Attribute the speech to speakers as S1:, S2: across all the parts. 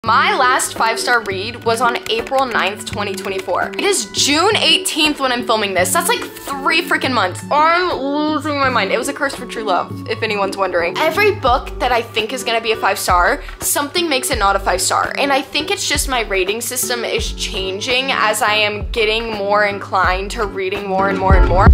S1: My last 5-star read was on April 9th, 2024. It is June 18th when I'm filming this. That's like 3 freaking months. I'm losing my mind. It was A Curse for True Love, if anyone's wondering. Every book that I think is gonna be a 5-star, something makes it not a 5-star. And I think it's just my rating system is changing as I am getting more inclined to reading more and more and more.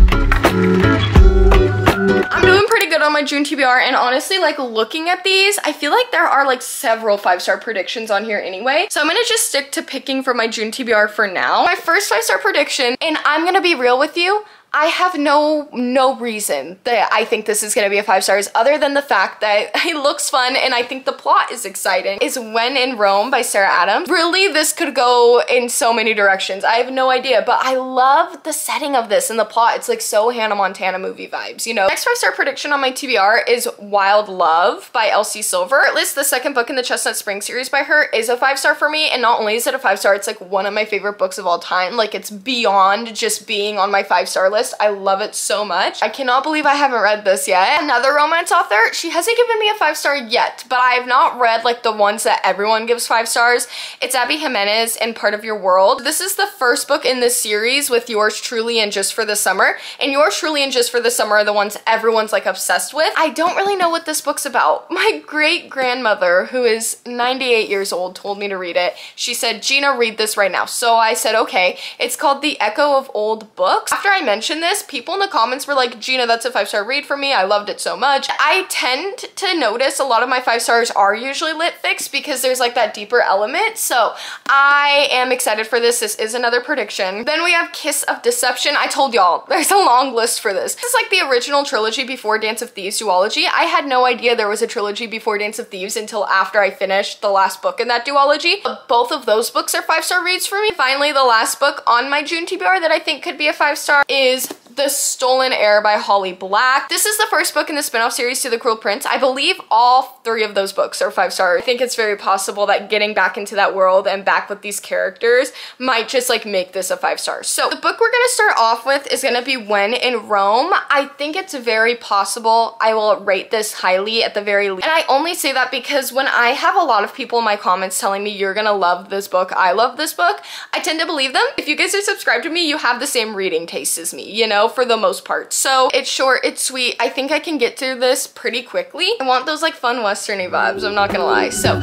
S1: I'm doing pretty good on my June TBR, and honestly, like looking at these, I feel like there are like several 5-star predictions on here anyway. So I'm gonna just stick to picking for my June TBR for now. My first 5-star prediction, and I'm gonna be real with you, I have no reason that I think this is gonna be a 5 stars other than the fact that it looks fun and I think the plot is exciting, is When in Rome by Sarah Adams. Really, this could go in so many directions. I have no idea, but I love the setting of this and the plot. It's like so Hannah Montana movie vibes, you know? Next 5-star prediction on my TBR is Wild Love by Elsie Silver. At least the second book in the Chestnut Spring series by her is a 5-star for me, and not only is it a 5-star, it's like one of my favorite books of all time. Like, it's beyond just being on my 5-star list. I love it so much. I cannot believe I haven't read this yet. Another romance author, she hasn't given me a 5-star yet, but I have not read like the ones that everyone gives 5 stars. It's Abby Jimenez and Part of Your World. This is the first book in this series with Yours Truly and Just for the Summer, and Yours Truly and Just for the Summer are the ones everyone's like obsessed with. I don't really know what this book's about. My great-grandmother, who is 98 years old, told me to read it. She said, Gina, read this right now. So I said, okay. It's called The Echo of Old Books. After I mentioned this, people in the comments were like, Gina, that's a 5-star read for me. I loved it so much. I tend to notice a lot of my 5 stars are usually lit fics because there's like that deeper element. So I am excited for this. This is another prediction. Then we have Kiss of Deception. I told y'all, there's a long list for this. This is like the original trilogy before Dance of Thieves duology. I had no idea there was a trilogy before Dance of Thieves until after I finished the last book in that duology. But both of those books are 5-star reads for me. Finally, the last book on my June TBR that I think could be a 5-star is The Stolen Heir by Holly Black. This is the first book in the spin-off series to The Cruel Prince. I believe all 3 of those books are 5 stars. I think it's very possible that getting back into that world and back with these characters might just like make this a 5 stars. So the book we're gonna start off with is gonna be When in Rome. I think it's very possible I will rate this highly at the very least. And I only say that because when I have a lot of people in my comments telling me you're gonna love this book, I love this book, I tend to believe them. If you guys are subscribed to me, you have the same reading taste as me, you know, for the most part. So it's short, it's sweet. I think I can get through this pretty quickly. I want those like fun westerny vibes, I'm not gonna lie. So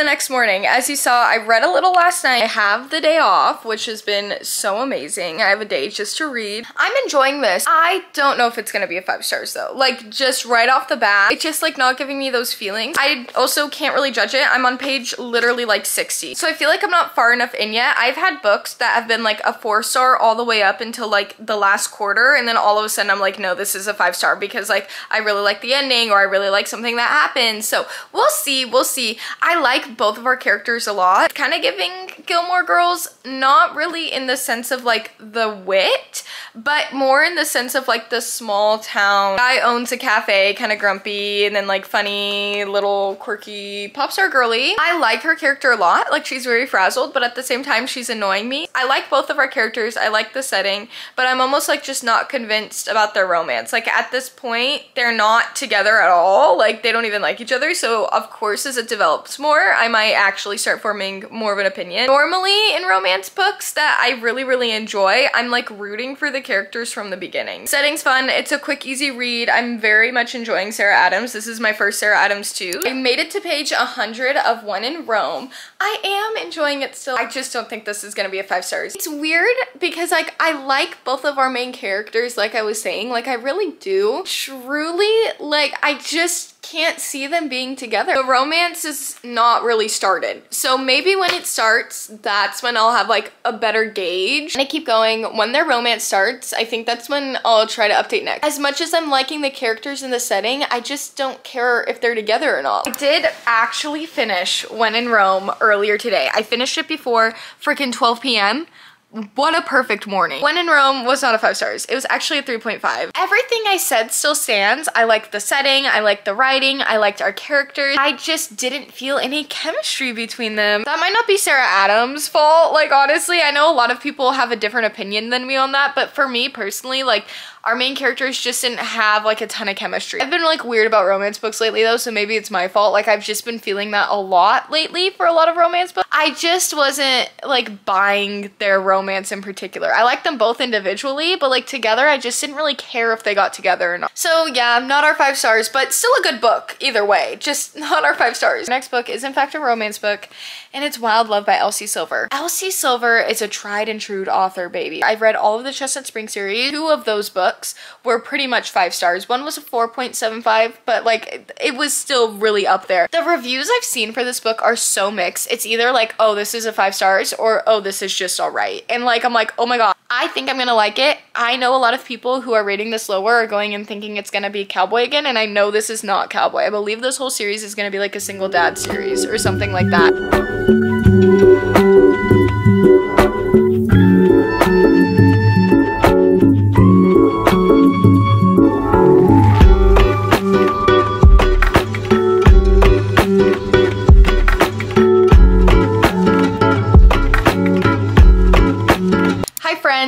S1: next morning, as you saw, I read a little last night. I have the day off, which has been so amazing. I have a day just to read. I'm enjoying this. I don't know if it's gonna be a 5 stars though. Like, just right off the bat, it's just like not giving me those feelings. I also can't really judge it. I'm on page literally like 60. So I feel like I'm not far enough in yet. I've had books that have been like a 4-star all the way up until like the last quarter, and then all of a sudden I'm like, no, this is a 5-star because like I really like the ending or I really like something that happened. So we'll see, we'll see. I like both of our characters a lot. Kind of giving Gilmore Girls, not really in the sense of like the wit, but more in the sense of like the small town guy owns a cafe, kind of grumpy, and then like funny little quirky pop star girly. I like her character a lot. Like, she's very frazzled, but at the same time she's annoying me. I like both of our characters. I like the setting, but I'm almost like just not convinced about their romance. Like, at this point they're not together at all. Like, they don't even like each other. So of course, as it develops more, I might actually start forming more of an opinion. Normally in romance books that I really enjoy, I'm like rooting for the characters from the beginning. Setting's fun. It's a quick, easy read. I'm very much enjoying Sarah Adams. This is my first Sarah Adams too. I made it to page 100 of When in Rome. I am enjoying it still. I just don't think this is gonna be a 5 stars. It's weird because like I like both of our main characters, like I was saying, like I really do. Truly, like I just can't see them being together. The romance is not really started. So maybe when it starts, that's when I'll have like a better gauge. And I keep going, when their romance starts, I think that's when I'll try to update next. As much as I'm liking the characters in the setting, I just don't care if they're together or not. I did actually finish When in Rome earlier today. I finished it before freaking 12 p.m. what a perfect morning. When in Rome was not a 5 stars. It was actually a 3.5. Everything I said still stands. I liked the setting, I liked the writing, I liked our characters. I just didn't feel any chemistry between them. That might not be Sarah Adams' fault. Like, honestly, I know a lot of people have a different opinion than me on that, but for me personally, like, our main characters just didn't have like a ton of chemistry. I've been like weird about romance books lately though, so maybe it's my fault. Like, I've just been feeling that a lot lately for a lot of romance books. I just wasn't like buying their romance in particular. I like them both individually, but like together, I just didn't really care if they got together or not. So yeah, not our 5 stars, but still a good book either way, just not our 5 stars. Our next book is in fact a romance book, and it's Wild Love by Elsie Silver. Elsie Silver is a tried and true author, baby. I've read all of the Chestnut Spring series. 2 of those books were pretty much 5 stars. One was a 4.75, but like it was still really up there. The reviews I've seen for this book are so mixed. It's either like, oh, this is a 5 stars, or oh, this is just all right. And like, I'm like, oh my god, I think I'm gonna like it. I know a lot of people who are rating this lower are going and thinking it's gonna be Cowboy again, and I know this is not Cowboy. I believe this whole series is gonna be like a single dad series or something like that.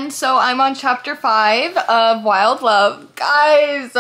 S1: So I'm on chapter 5 of Wild Love. Guys,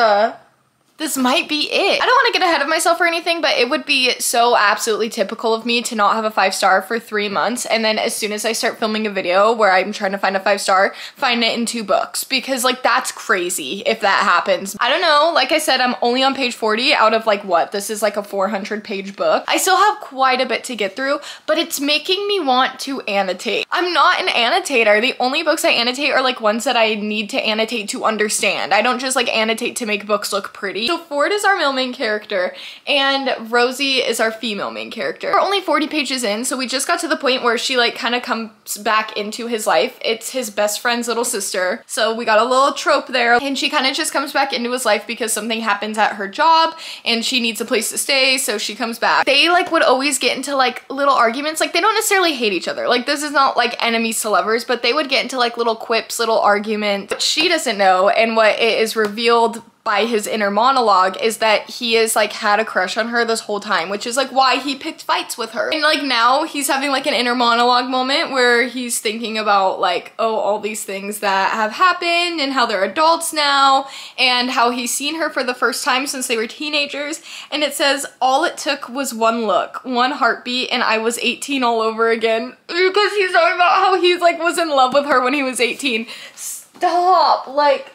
S1: this might be it. I don't want to get ahead of myself or anything, but it would be so absolutely typical of me to not have a 5 star for 3 months, and then as soon as I start filming a video where I'm trying to find a 5 star, find it in 2 books, because like that's crazy if that happens. I don't know, like I said, I'm only on page 40 out of like what? This is like a 400 page book. I still have quite a bit to get through, but it's making me want to annotate. I'm not an annotator. The only books I annotate are like ones that I need to annotate to understand. I don't just like annotate to make books look pretty. So Ford is our male main character, and Rosie is our female main character. We're only 40 pages in, so we just got to the point where she like kind of comes back into his life. It's his best friend's little sister, so we got a little trope there, and she kind of just comes back into his life because something happens at her job and she needs a place to stay, so she comes back. They like would always get into like little arguments. Like, they don't necessarily hate each other. Like, this is not like enemies to lovers, but they would get into like little quips, little arguments. What she doesn't know, and what it is revealed by his inner monologue, is that he has like had a crush on her this whole time, which is like why he picked fights with her. And like now he's having like an inner monologue moment where he's thinking about like, oh, all these things that have happened and how they're adults now, and how he's seen her for the first time since they were teenagers. And it says, all it took was one look, one heartbeat, and I was 18 all over again. Because he's talking about how he's like was in love with her when he was 18. Stop, like,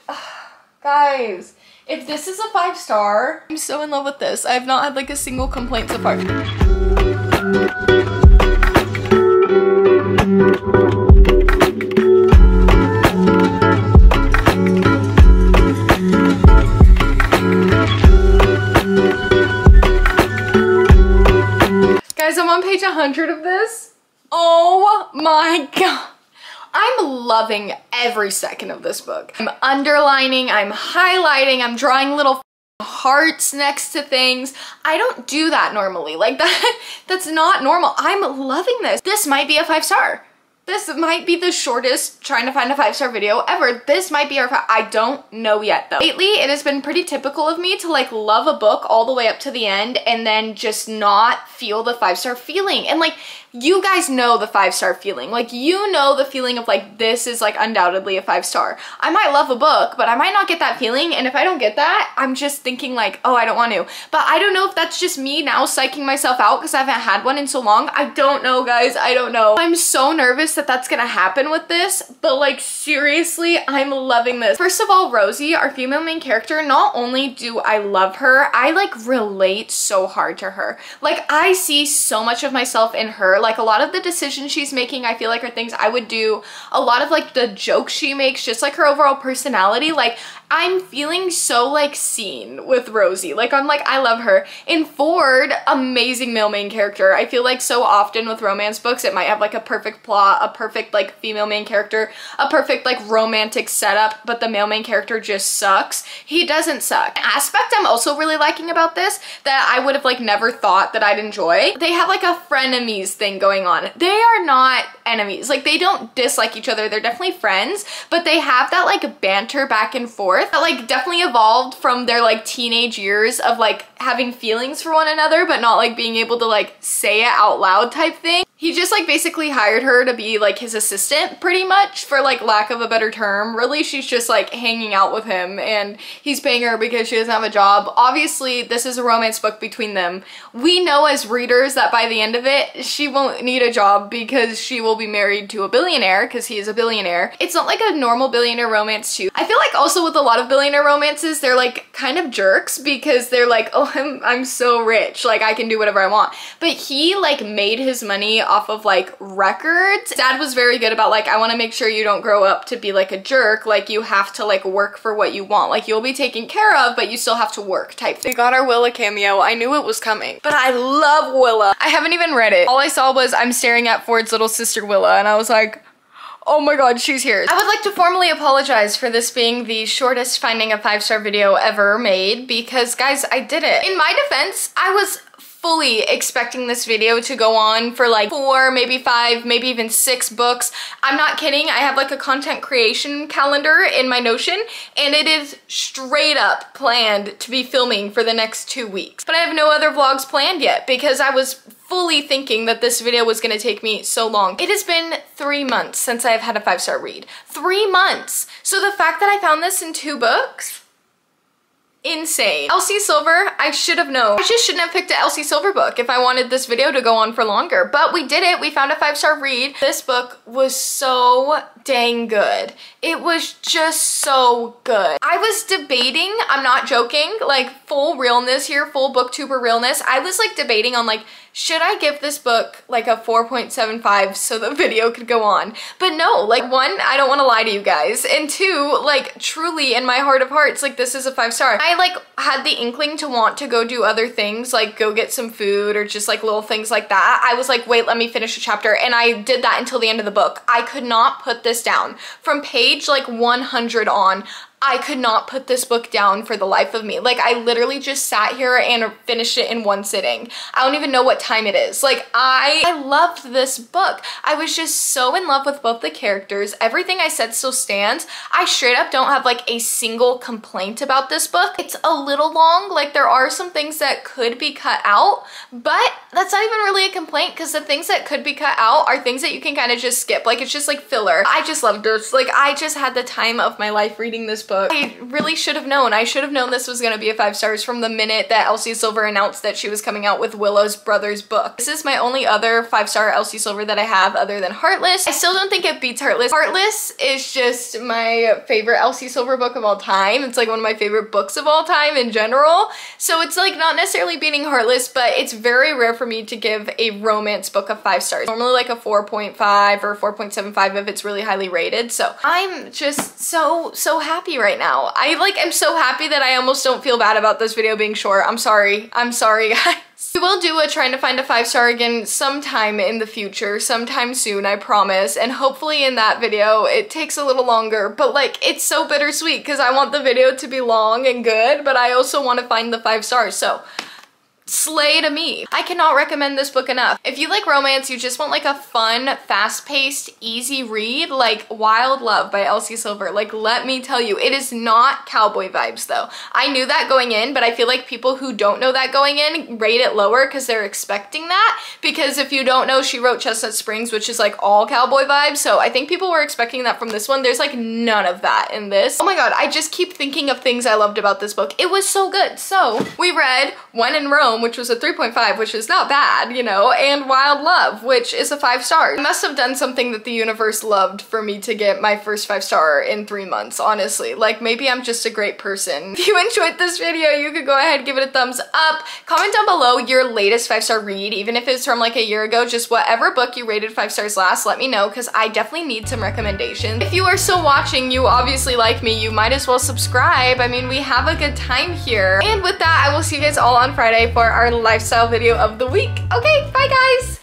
S1: guys. If this is a 5 star, I'm so in love with this. I have not had like a single complaint so far. Guys, I'm on page 100 of this. Oh my god. I'm loving every second of this book. I'm underlining, I'm highlighting, I'm drawing little hearts next to things. I don't do that normally. Like that's not normal. I'm loving this. This might be a 5 star. This might be the shortest trying to find a 5 star video ever. This might be our, I don't know yet though. Lately, it has been pretty typical of me to like love a book all the way up to the end and then just not feel the 5 star feeling. And like, you guys know the 5 star feeling. Like, you know the feeling of like, this is like undoubtedly a 5 star. I might love a book, but I might not get that feeling. And if I don't get that, I'm just thinking like, oh, I don't want to. But I don't know if that's just me now psyching myself out because I haven't had one in so long. I don't know, guys. I don't know. I'm so nervous that that's gonna happen with this, but like seriously, I'm loving this. First of all, Rosie, our female main character, not only do I love her, I like relate so hard to her. Like, I see so much of myself in her. Like, a lot of the decisions she's making, I feel like are things I would do. A lot of like the jokes she makes, just like her overall personality, like I'm feeling so like seen with Rosie. Like, I'm like, I love her. In Ford, amazing male main character. I feel like so often with romance books, it might have like a perfect plot, a perfect like female main character, a perfect like romantic setup, but the male main character just sucks. He doesn't suck. An aspect I'm also really liking about this that I would have like never thought that I'd enjoy, they have like a frenemies thing thing going on. They are not enemies. Like, they don't dislike each other. They're definitely friends, but they have that like banter back and forth that like definitely evolved from their like teenage years of like having feelings for one another, but not like being able to like say it out loud type thing. He just like basically hired her to be like his assistant pretty much, for like lack of a better term. Really, she's just like hanging out with him and he's paying her because she doesn't have a job. Obviously, this is a romance book between them. We know as readers that by the end of it, she won't need a job because she will be married to a billionaire because he is a billionaire. It's not like a normal billionaire romance too. I feel like also with a lot of billionaire romances, they're like kind of jerks because they're like, oh, I'm so rich, like I can do whatever I want. But he like made his money off of like records. Dad was very good about like, I want to make sure you don't grow up to be like a jerk. Like you have to like work for what you want. Like you'll be taken care of, but you still have to work type thing. We got our Willa cameo. I knew it was coming, but I love Willa. I haven't even read it. All I saw was I'm staring at Ford's little sister Willa and I was like, oh my god, she's here. I would like to formally apologize for this being the shortest finding a 5-star video ever made because guys, I did it. In my defense, I was fully expecting this video to go on for like 4, maybe 5, maybe even 6 books. I'm not kidding. I have like a content creation calendar in my Notion and it is straight up planned to be filming for the next 2 weeks. But I have no other vlogs planned yet because I was fully thinking that this video was gonna take me so long. It has been 3 months since I've had a 5-star read. 3 months! So the fact that I found this in 2 books, insane. Elsie Silver, I should have known. I just shouldn't have picked an Elsie Silver book if I wanted this video to go on for longer, but we did it. We found a 5-star read. This book was so dang good. It was just so good. I was debating, I'm not joking, like full realness here, full booktuber realness. I was like debating on like, should I give this book like a 4.75 so the video could go on? But no, like 1, I don't want to lie to you guys, and 2, like truly in my heart of hearts, like this is a 5-star. I like had the inkling to want to go do other things, like go get some food or just like little things like that. I was like, wait, let me finish a chapter, and I did that until the end of the book. I could not put this down. From page like 100 on, I could not put this book down for the life of me. Like I literally just sat here and finished it in 1 sitting. I don't even know what time it is. Like I loved this book. I was just so in love with both the characters. Everything I said still stands. I straight up don't have like a single complaint about this book. It's a little long. Like there are some things that could be cut out, but that's not even really a complaint because the things that could be cut out are things that you can kind of just skip. Like it's just like filler. I just loved this. Like I just had the time of my life reading this book. I really should have known. I should have known this was gonna be a 5 stars from the minute that Elsie Silver announced that she was coming out with Willow's brother's book. This is my only other 5-star Elsie Silver that I have other than Heartless. I still don't think it beats Heartless. Heartless is just my favorite Elsie Silver book of all time. It's like one of my favorite books of all time in general. So it's like not necessarily beating Heartless, but it's very rare for me to give a romance book a 5 stars. Normally like a 4.5 or 4.75 if it's really highly rated. So I'm just so happy right now. I like am so happy that I almost don't feel bad about this video being short. I'm sorry guys. We will do a trying to find a 5-star again sometime in the future, sometime soon, I promise. And hopefully in that video, it takes a little longer, but like it's so bittersweet because I want the video to be long and good, but I also want to find the 5 stars. So slay to me. I cannot recommend this book enough. If you like romance, you just want like a fun, fast-paced, easy read, like Wild Love by Elsie Silver. Like, let me tell you, it is not cowboy vibes though. I knew that going in, but I feel like people who don't know that going in rate it lower because they're expecting that. Because if you don't know, she wrote Chestnut Springs, which is like all cowboy vibes. So I think people were expecting that from this one. There's like none of that in this. Oh my god, I just keep thinking of things I loved about this book. It was so good. So we read When in Rome, which was a 3.5, which is not bad, you know, and Wild Love, which is a 5 stars. I must have done something that the universe loved for me to get my first 5-star in 3 months, honestly. Like, maybe I'm just a great person. If you enjoyed this video, you could go ahead and give it a thumbs up. Comment down below your latest 5-star read, even if it's from like a year ago, just whatever book you rated 5 stars last, let me know, because I definitely need some recommendations. If you are still watching, you obviously like me, you might as well subscribe. I mean, we have a good time here. And with that, I will see you guys all on Friday for our lifestyle video of the week. Okay, bye guys!